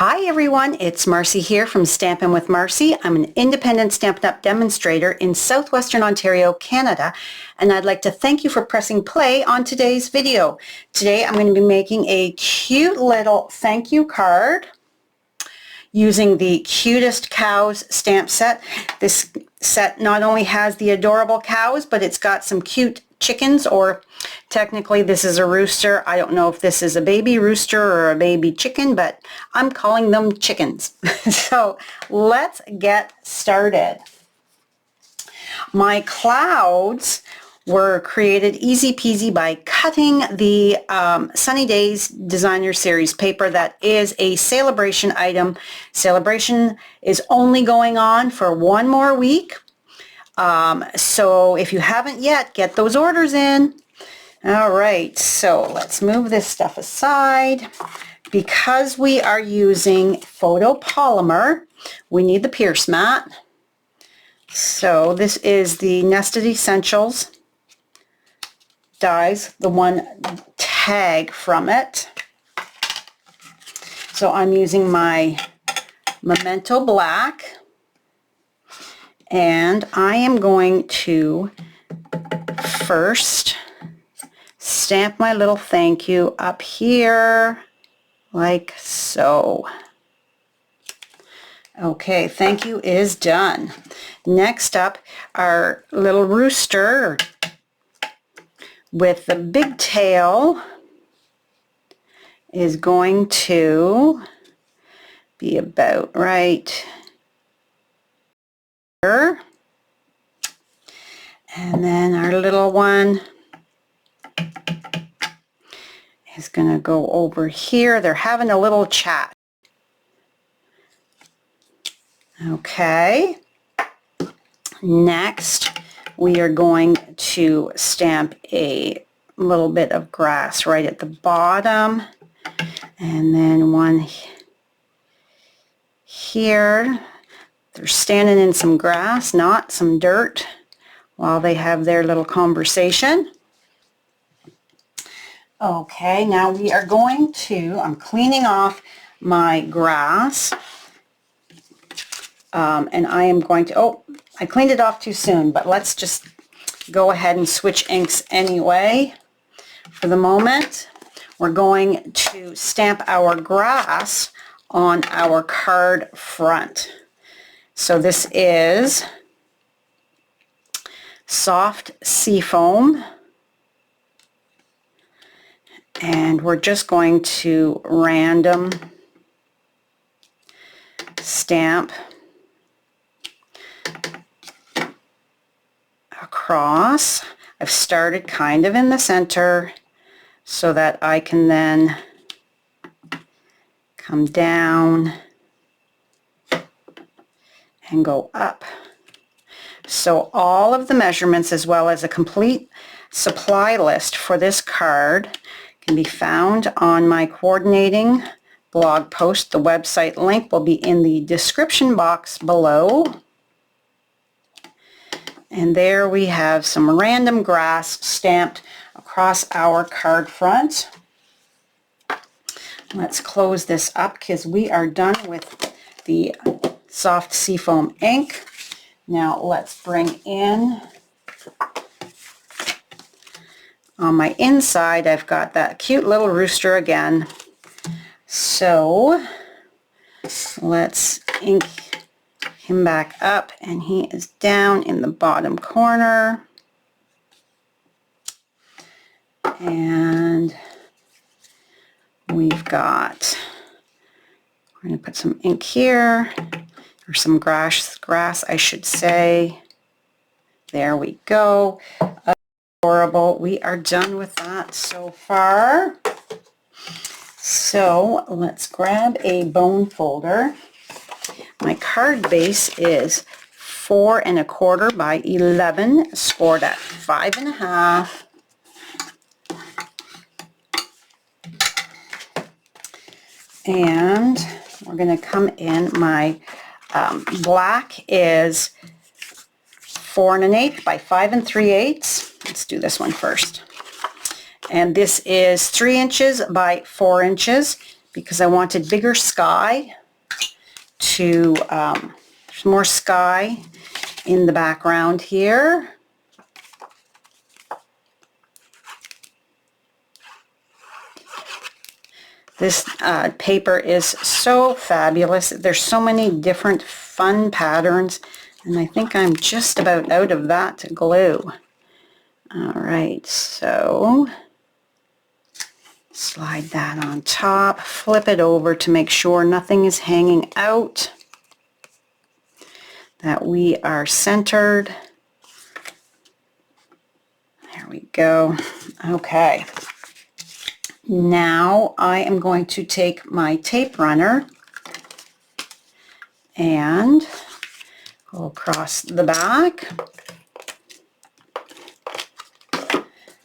Hi everyone, it's Marcy here from Stampin' with Marcy. I'm an independent Stampin' Up! Demonstrator in Southwestern Ontario, Canada, and I'd like to thank you for pressing play on today's video. Today I'm going to be making a cute little thank you card using the Cutest Cows stamp set. This set not only has the adorable cows, but it's got some cute chickens, or technically this is a rooster. I don't know if this is a baby rooster or a baby chicken, but I'm calling them chickens. So let's get started. My clouds were created easy peasy by cutting the Sunny Days Designer Series paper. That is a Celebration item. Celebration is only going on for one more week. So if you haven't yet, get those orders in. All right, so let's move this stuff aside. Because we are using photopolymer, we need the Pierce mat. So this is the Nested Essentials dies, the one tag from it. So I'm using my Memento Black, and I am going to first stamp my little thank you up here like so. Okay, thank you is done. Next up, our little rooster with the big tail is going to be about right here. And then our little one is going to go over here. They're having a little chat. Okay. Next, we are going to stamp a little bit of grass right at the bottom, and then one here. They're standing in some grass, not some dirt, while they have their little conversation. Okay, now we are going to, I'm cleaning off my grass, and I am going to, oh, I cleaned it off too soon, but let's just go ahead and switch inks anyway. For the moment, we're going to stamp our grass on our card front. So this is soft seafoam, and we're just going to random stamp across. I've started kind of in the center so that I can then come down and go up. So all of the measurements, as well as a complete supply list for this card, can be found on my coordinating blog post. The website link will be in the description box below. And there we have some random grass stamped across our card front. Let's close this up because we are done with the soft seafoam ink. Now let's bring in, on my inside, I've got that cute little rooster again. So let's ink him back up, and he is down in the bottom corner. And we've got, we're going to put some ink here, or some grass I should say. There we go. Adorable. We are done with that so far. So let's grab a bone folder. My card base is 4 1/4 by 11, scored at 5 1/2. And we're going to come in, my black is 4 1/8 by 5 3/8. Let's do this one first. And this is 3 inches by 4 inches. because I wanted bigger sky to, there's more sky in the background here. This paper is so fabulous. There's so many different fun patterns, and I think I'm just about out of that glue. All right, so slide that on top, flip it over to make sure nothing is hanging out, that we are centered. There we go. Okay. Now I am going to take my tape runner and go across the back.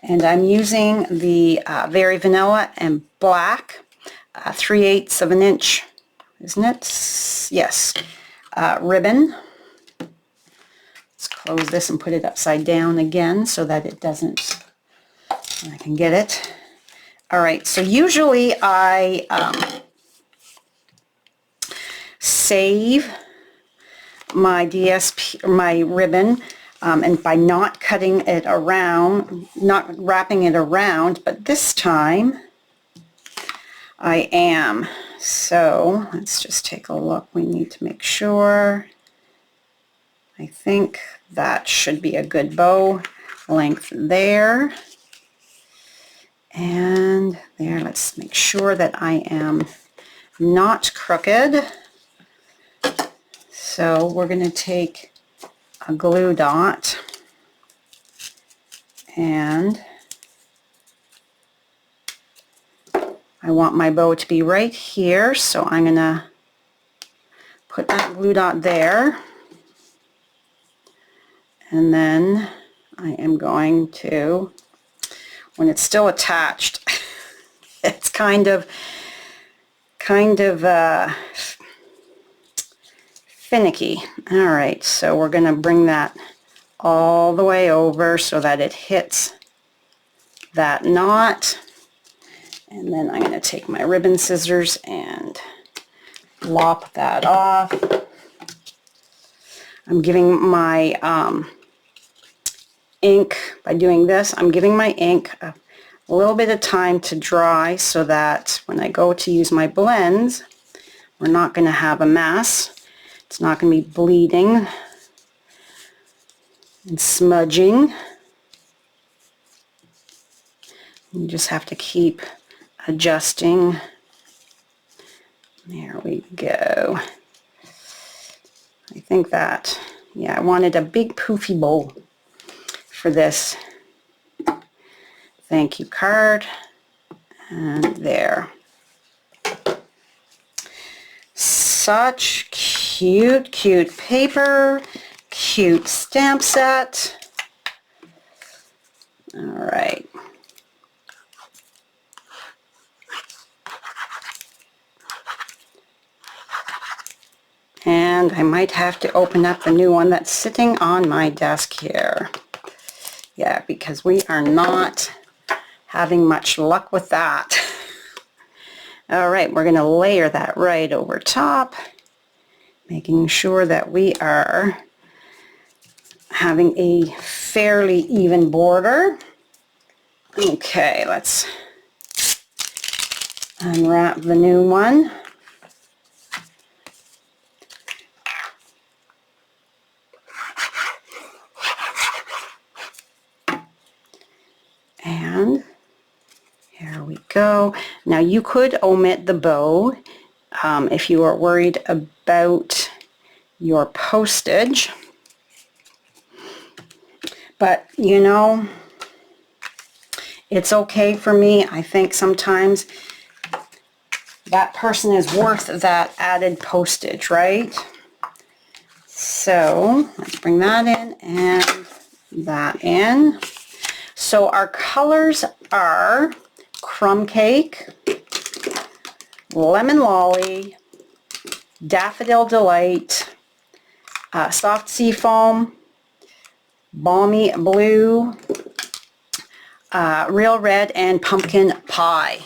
And I'm using the Very Vanilla and Black 3/8 of an inch, isn't it? Yes, ribbon. Let's close this and put it upside down again so that it doesn't, I can get it. All right, so usually I save my DSP, my ribbon, and by not cutting it around, not wrapping it around, but this time I am. So let's just take a look. We need to make sure. I think that should be a good bow length there. And there, let's make sure that I am not crooked. So we're going to take a glue dot and I want my bow to be right here, so I'm going to put that glue dot there, and then I am going to, when it's still attached, it's kind of finicky. All right, so we're going to bring that all the way over so that it hits that knot, and then I'm going to take my ribbon scissors and lop that off. I'm giving my ink, by doing this, I'm giving my ink a little bit of time to dry so that when I go to use my blends, we're not going to have a mess. It's not going to be bleeding and smudging. You just have to keep adjusting. There we go. I think that, yeah, I wanted a big poofy bowl for this thank you card, and there. Such cute paper, cute stamp set. All right. And I might have to open up the new one that's sitting on my desk here. Yeah, because we are not having much luck with that. All right, we're going to layer that right over top, making sure that we are having a fairly even border. Okay, let's unwrap the new one. And here we go. Now you could omit the bow if you are worried about your postage. But you know, it's okay for me. I think sometimes that person is worth that added postage, right? So let's bring that in and that in. So our colors are Crumb Cake, Lemon Lolly, Daffodil Delight, Soft Sea Foam, Balmy Blue, Real Red, and Pumpkin Pie.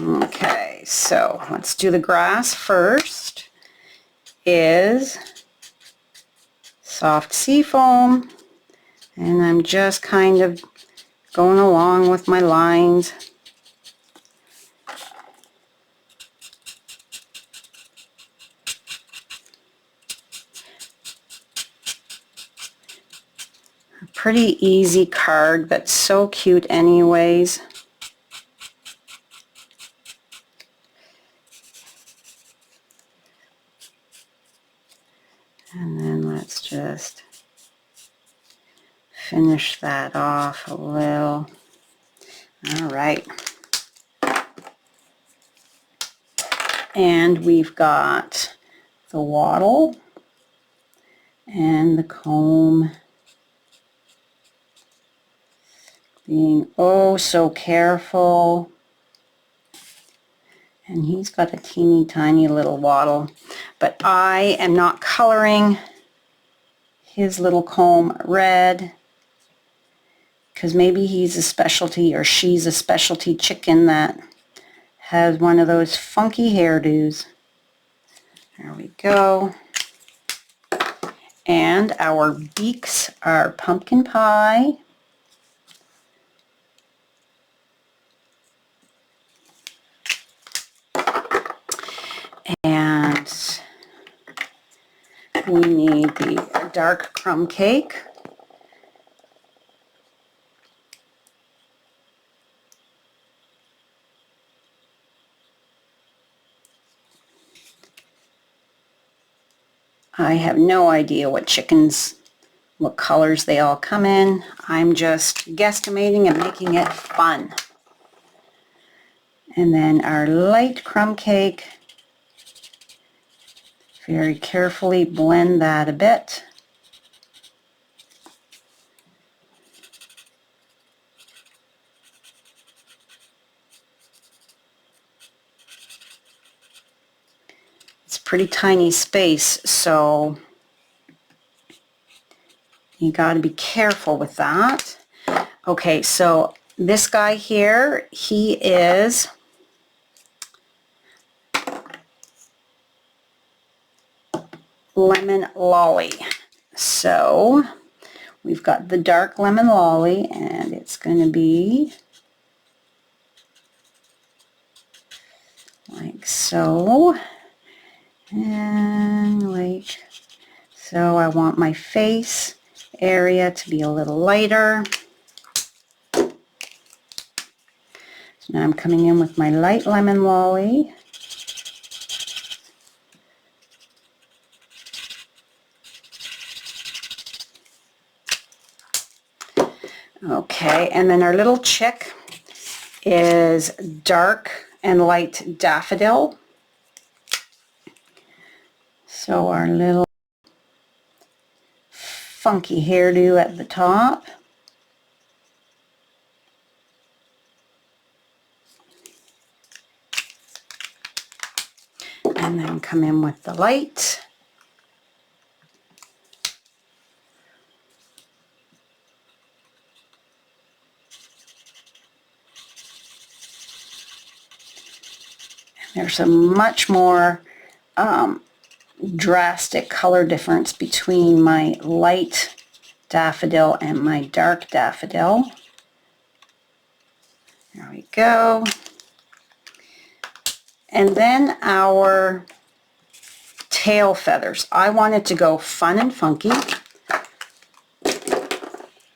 Okay, so let's do the grass first. Is soft sea foam, and I'm just kind of going along with my lines. A pretty easy card, but so cute anyways. And then let's just finish that off a little. All right. And we've got the wattle and the comb, being oh so careful. And he's got a teeny tiny little wattle, but I am not coloring his little comb red because maybe he's a specialty or she's a specialty chicken that has one of those funky hairdos. There we go. And our beaks are pumpkin pie. And we need the dark crumb cake. I have no idea what colors they all come in. I'm just guesstimating and making it fun. And then our light crumb cake. Very carefully blend that a bit. It's a pretty tiny space, so you got to be careful with that. Okay, so this guy here, he is lemon lolly. So we've got the dark lemon lolly, and it's going to be like so, and like so. I want my face area to be a little lighter. So now I'm coming in with my light lemon lolly. Okay, and then our little chick is dark and light daffodil. So our little funky hairdo at the top. And then come in with the light. There's a much more drastic color difference between my light daffodil and my dark daffodil. There we go. And then our tail feathers. I wanted to go fun and funky.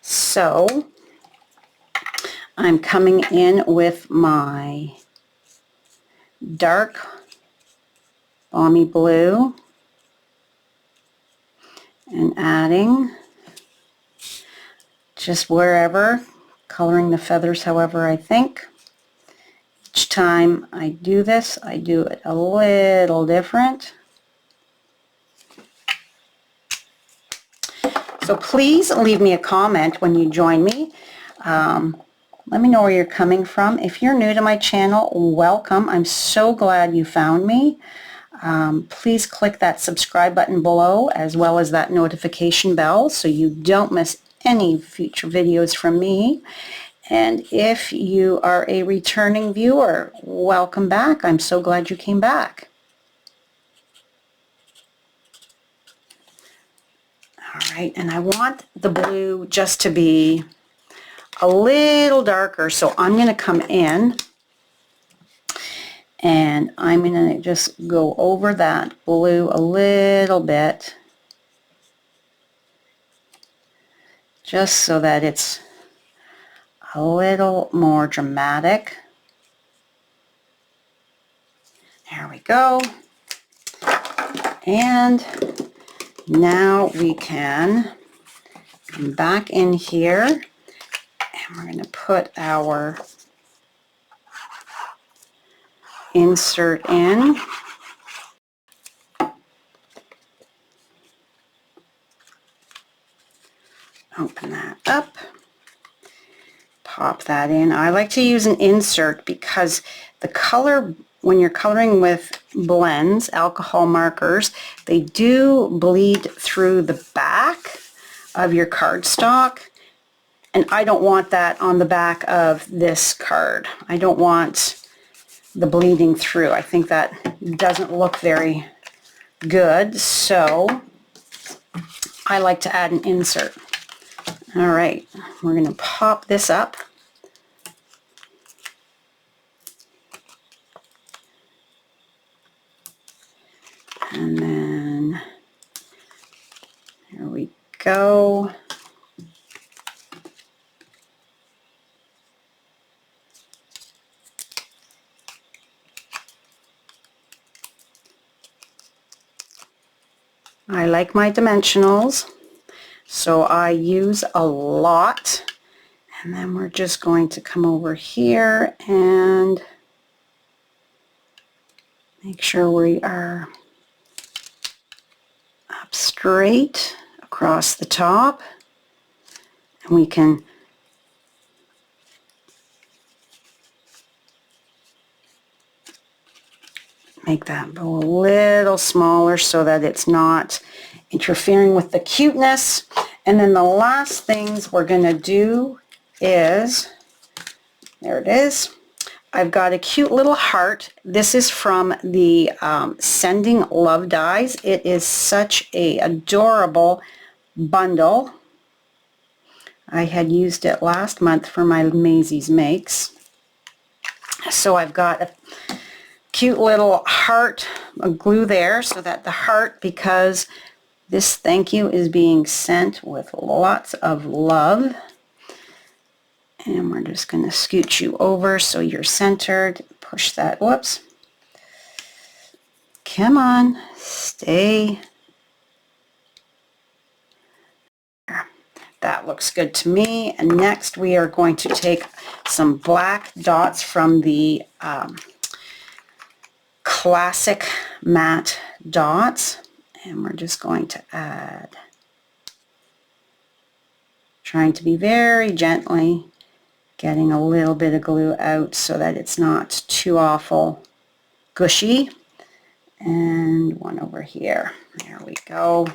So I'm coming in with my dark balmy blue and adding just wherever, coloring the feathers however I think. Each time I do this, I do it a little different. So please leave me a comment when you join me. Let me know where you're coming from. If you're new to my channel, welcome. I'm so glad you found me. Please click that subscribe button below as well as that notification bell so you don't miss any future videos from me. And if you are a returning viewer, welcome back. I'm so glad you came back. All right, and I want the blue just to be a little darker, so I'm going to come in and I'm going to just go over that blue a little bit, just so that it's a little more dramatic. There we go. And now we can come back in here and we're going to put our insert in. Open that up. Pop that in. I like to use an insert because the color, when you're coloring with blends, alcohol markers, they do bleed through the back of your cardstock, and I don't want that on the back of this card. I don't want the bleeding through. I think that doesn't look very good, so I like to add an insert. All right, we're going to pop this up. And then there we go. I like my dimensionals, so I use a lot. And then we're just going to come over here and make sure we are up straight across the top. And we can make that bow a little smaller so that it's not interfering with the cuteness. And then the last things we're going to do is, there it is, I've got a cute little heart. This is from the Sending Love Dies. It is such a adorable bundle. I had used it last month for my Maisie's Makes. So I've got a cute little heart, a glue there so that the heart, because this thank you is being sent with lots of love. And we're just going to scooch you over so you're centered. Push that, whoops. Come on, stay. That looks good to me. And next we are going to take some black dots from the classic matte dots, and we're just going to add, trying to be very gently getting a little bit of glue out so that it's not too awful gushy. And one over here. There we go.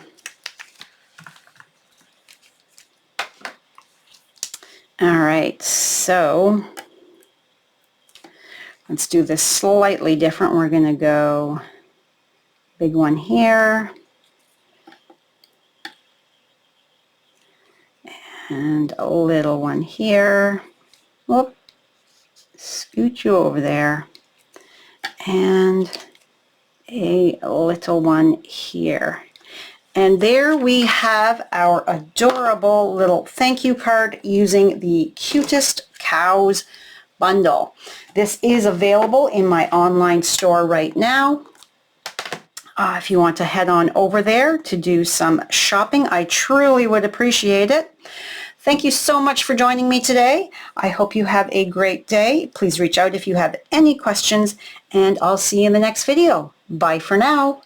All right, so let's do this slightly different. We're going to go big one here and a little one here. Whoop, scoot you over there, and a little one here. And there we have our adorable little thank you card using the Cutest Cows bundle. This is available in my online store right now. If you want to head on over there to do some shopping, I truly would appreciate it. Thank you so much for joining me today. I hope you have a great day. Please reach out if you have any questions, and I'll see you in the next video. Bye for now.